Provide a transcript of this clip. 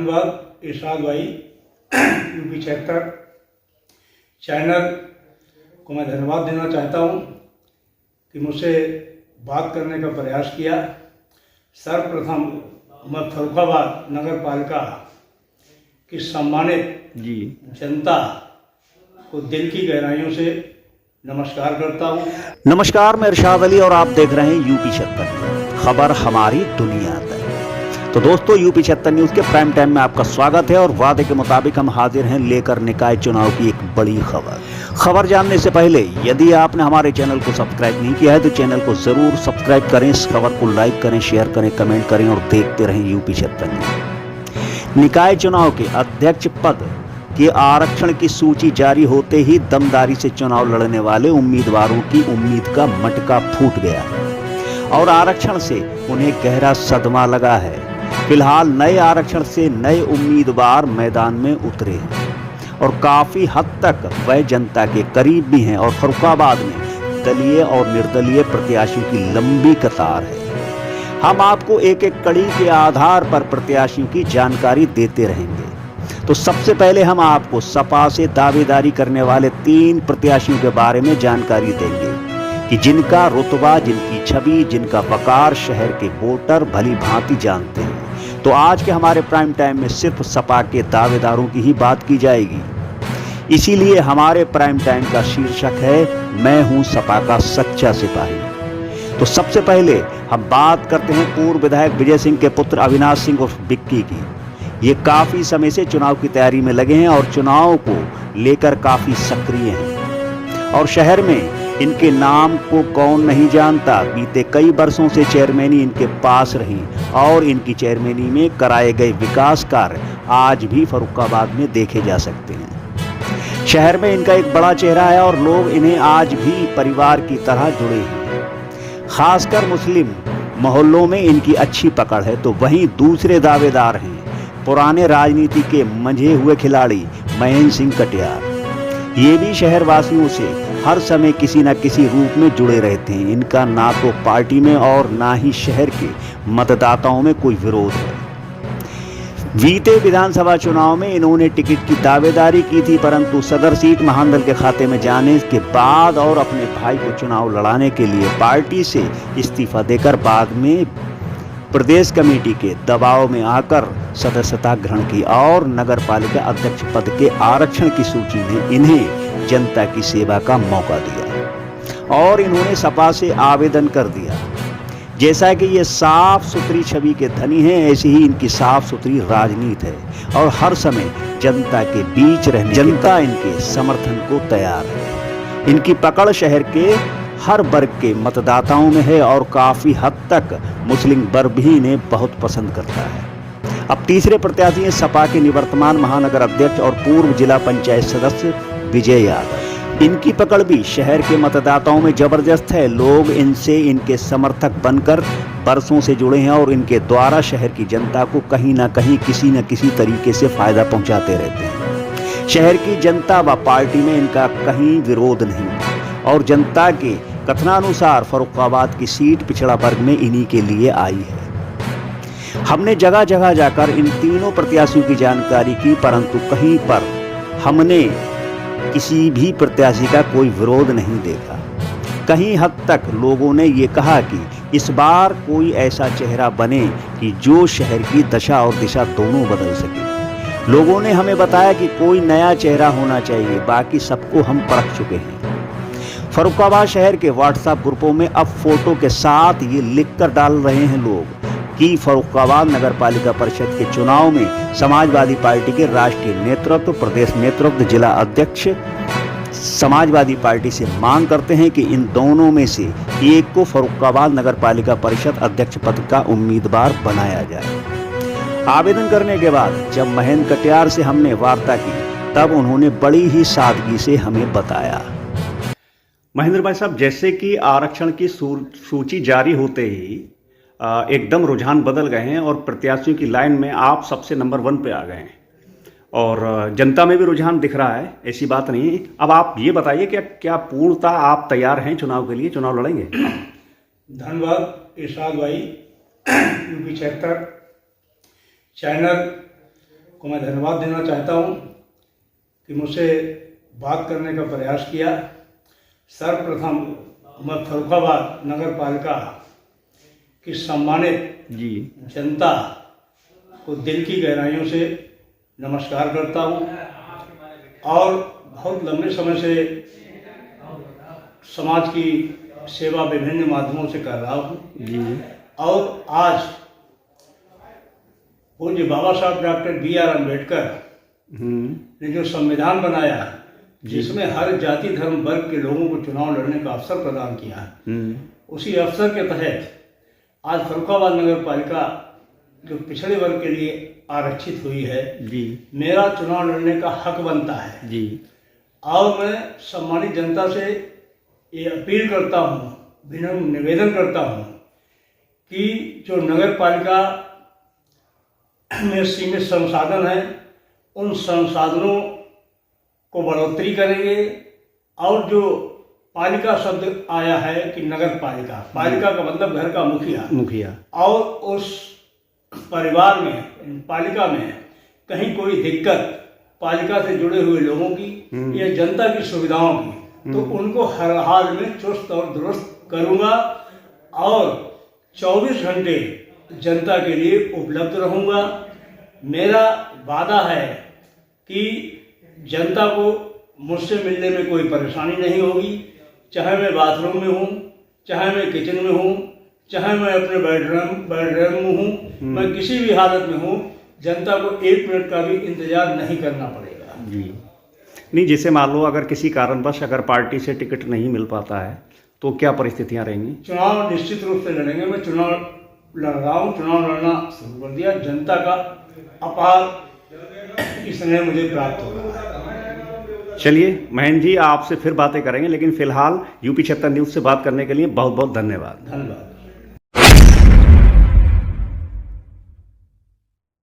धन्यवाद इरशाद भाई। UP 76 channel को मैं धन्यवाद देना चाहता हूँ कि मुझसे बात करने का प्रयास किया। सर्वप्रथम मैं फर्रुखाबाद नगर पालिका की सम्मानित जनता को दिल की गहराइयों से नमस्कार करता हूँ। नमस्कार, मैं इरशाद अली और आप देख रहे हैं यूपी 76 खबर हमारी दुनिया तक। तो दोस्तों, यूपी 76 न्यूज़ के प्राइम टाइम में आपका स्वागत है और वादे के मुताबिक हम हाजिर हैं लेकर निकाय चुनाव की एक बड़ी खबर जानने से पहले यदि आपने हमारे चैनल को सब्सक्राइब नहीं किया है तो चैनल को जरूर सब्सक्राइब करें, इस खबर को लाइक करें, शेयर करें, कमेंट करें और देखते रहें यूपी 76 न्यूज़। निकाय चुनाव के अध्यक्ष पद के आरक्षण की सूची जारी होते ही दमदारी से चुनाव लड़ने वाले उम्मीदवारों की उम्मीद का मटका फूट गया और आरक्षण से उन्हें गहरा सदमा लगा है। फिलहाल नए आरक्षण से नए उम्मीदवार मैदान में उतरे हैं और काफी हद तक वह जनता के करीब भी हैं और फर्रुखाबाद में दलीय और निर्दलीय प्रत्याशियों की लंबी कतार है। हम आपको एक एक कड़ी के आधार पर प्रत्याशियों की जानकारी देते रहेंगे। तो सबसे पहले हम आपको सपा से दावेदारी करने वाले 3 प्रत्याशियों के बारे में जानकारी देंगे कि जिनका रुतबा, जिनकी छवि, जिनका वकार शहर के वोटर भली भांति जानते हैं। तो आज के हमारे प्राइम टाइम में सिर्फ सपा के दावेदारों की ही बात की जाएगी। इसीलिए हमारे प्राइम टाइम का शीर्षक है मैं हूं सपा का सच्चा सिपाही। तो सबसे पहले हम बात करते हैं पूर्व विधायक विजय सिंह के पुत्र अविनाश सिंह उर्फ बिक्की की। ये काफी समय से चुनाव की तैयारी में लगे हैं और चुनाव को लेकर काफी सक्रिय हैं और शहर में इनके नाम को कौन नहीं जानता। बीते कई वर्षों से चेयरमैनी इनके पास रही और इनकी चेयरमैनी में कराए गए विकास कार्य आज भी फर्रुखाबाद में देखे जा सकते हैं। शहर में इनका एक बड़ा चेहरा है और लोग इन्हें आज भी परिवार की तरह जुड़े हैं। खासकर मुस्लिम मोहल्लों में इनकी अच्छी पकड़ है। तो वहीं दूसरे दावेदार हैं पुराने राजनीति के मंझे हुए खिलाड़ी महेंद्र सिंह कटियार। ये भी शहर वासियों से हर समय किसी न किसी रूप में जुड़े रहते हैं। इनका ना तो पार्टी में और ना ही शहर के मतदाताओं में कोई विरोध है। बीते विधानसभा चुनाव में इन्होंने टिकट की दावेदारी की थी, परंतु सदर सीट महानदल के खाते में जाने के बाद और अपने भाई को चुनाव लड़ाने के लिए पार्टी से इस्तीफा देकर बाद में प्रदेश कमेटी के दबाव में आकर सदस्यता ग्रहण की और नगर पालिका अध्यक्ष पद के आरक्षण की सूची में इन्हें जनता की सेवा का मौका दिया और इन्होंने सपा से आवेदन कर दिया। जैसा कि ये साफ सुथरी छवि के धनी हैं, ऐसी ही इनकी साफ सुथरी राजनीति है और हर समय जनता के बीच रहने जनता इनके समर्थन को तैयार है। इनकी पकड़ शहर के हर वर्ग के मतदाताओं में है और काफी हद तक मुस्लिम वर्ग भी इन्हें बहुत पसंद करता है। अब तीसरे प्रत्याशी हैं सपा के निवर्तमान महानगर अध्यक्ष और पूर्व जिला पंचायत सदस्य विजय यादव। इनकी पकड़ भी शहर के मतदाताओं में जबरदस्त है। लोग इनसे इनके समर्थक बनकर बरसों से जुड़े हैं और इनके द्वारा शहर की जनता को कहीं ना कहीं किसी न किसी तरीके से फायदा पहुंचाते रहते हैं। शहर की जनता व पार्टी में इनका कहीं विरोध नहीं और जनता के कथनानुसार फर्रुखाबाद की सीट पिछड़ा वर्ग में इन्हीं के लिए आई है। हमने जगह जगह जाकर इन तीनों प्रत्याशियों की जानकारी की, परंतु कहीं पर हमने किसी भी प्रत्याशी का कोई विरोध नहीं देखा। कहीं हद तक लोगों ने ये कहा कि इस बार कोई ऐसा चेहरा बने कि जो शहर की दशा और दिशा दोनों बदल सके। लोगों ने हमें बताया कि कोई नया चेहरा होना चाहिए, बाकी सबको हम परख चुके हैं। फर्रुखाबाद शहर के व्हाट्सएप ग्रुपों में अब फोटो के साथ ये लिखकर डाल रहे हैं लोग कि फर्रुखाबाद नगर पालिका परिषद के चुनाव में समाजवादी पार्टी के राष्ट्रीय नेतृत्व, प्रदेश नेतृत्व, जिला अध्यक्ष समाजवादी पार्टी से मांग करते हैं कि इन दोनों में से एक को फर्रुखाबाद नगर पालिका परिषद अध्यक्ष पद का उम्मीदवार बनाया जाए। आवेदन करने के बाद जब महेंद्र कटियार से हमने वार्ता की तब उन्होंने बड़ी ही सादगी से हमें बताया। महेंद्र भाई साहब, जैसे कि आरक्षण की सूची जारी होते ही एकदम रुझान बदल गए हैं और प्रत्याशियों की लाइन में आप सबसे नंबर 1 पे आ गए हैं और जनता में भी रुझान दिख रहा है, ऐसी बात नहीं। अब आप ये बताइए कि क्या पूर्णतः आप तैयार हैं चुनाव के लिए, चुनाव लड़ेंगे? धन्यवाद इरशाद भाई। यूपी 76 चैनल को मैं धन्यवाद देना चाहता हूँ कि मुझसे बात करने का प्रयास किया। सर्वप्रथम मैं फर्रुखाबाद नगर पालिका की सम्मानित जी जनता को दिल की गहराइयों से नमस्कार करता हूँ और बहुत लंबे समय से समाज की सेवा विभिन्न माध्यमों से कर रहा हूँ जी और आज पूज्य बाबा साहब डॉक्टर B.R. अम्बेडकर ने जो संविधान बनाया, जिसमें हर जाति धर्म वर्ग के लोगों को चुनाव लड़ने का अवसर प्रदान किया, उसी अवसर के तहत आज फर्रुखाबाद नगर पालिका जो पिछड़े वर्ग के लिए आरक्षित हुई है जी मेरा चुनाव लड़ने का हक बनता है। जी और मैं सम्मानित जनता से ये अपील करता हूँ, विनम्र निवेदन करता हूँ कि जो नगर पालिका में सीमित संसाधन है, उन संसाधनों को बढ़ोतरी करेंगे और जो पालिका शब्द आया है कि नगर पालिका, पालिका का मतलब घर का मुखिया, और उस परिवार में पालिका में कहीं कोई दिक्कत पालिका से जुड़े हुए लोगों की या जनता की सुविधाओं की, तो उनको हर हाल में चुस्त और दुरुस्त करूँगा और 24 घंटे जनता के लिए उपलब्ध रहूँगा। मेरा वादा है कि जनता को मुझसे मिलने में कोई परेशानी नहीं होगी, चाहे मैं बाथरूम में हूँ, चाहे मैं किचन में हूँ, चाहे मैं अपने बेडरूम में हूँ, मैं किसी भी हालत में हूँ, जनता को 1 मिनट का भी इंतजार नहीं करना पड़ेगा। जी नहीं, जैसे मान लो अगर किसी कारणवश अगर पार्टी से टिकट नहीं मिल पाता है तो क्या परिस्थितियां रहेंगी? चुनाव निश्चित रूप से लड़ेंगे। मैं चुनाव लड़ रहा हूँ, चुनाव लड़ना शुरू कर दिया। जनता का अपार स्नेह मुझे प्राप्त हो रहा है। चलिए महेंद्र जी, आपसे फिर बातें करेंगे, लेकिन फिलहाल यूपी 76 न्यूज़ से बात करने के लिए बहुत बहुत धन्यवाद। धन्यवाद।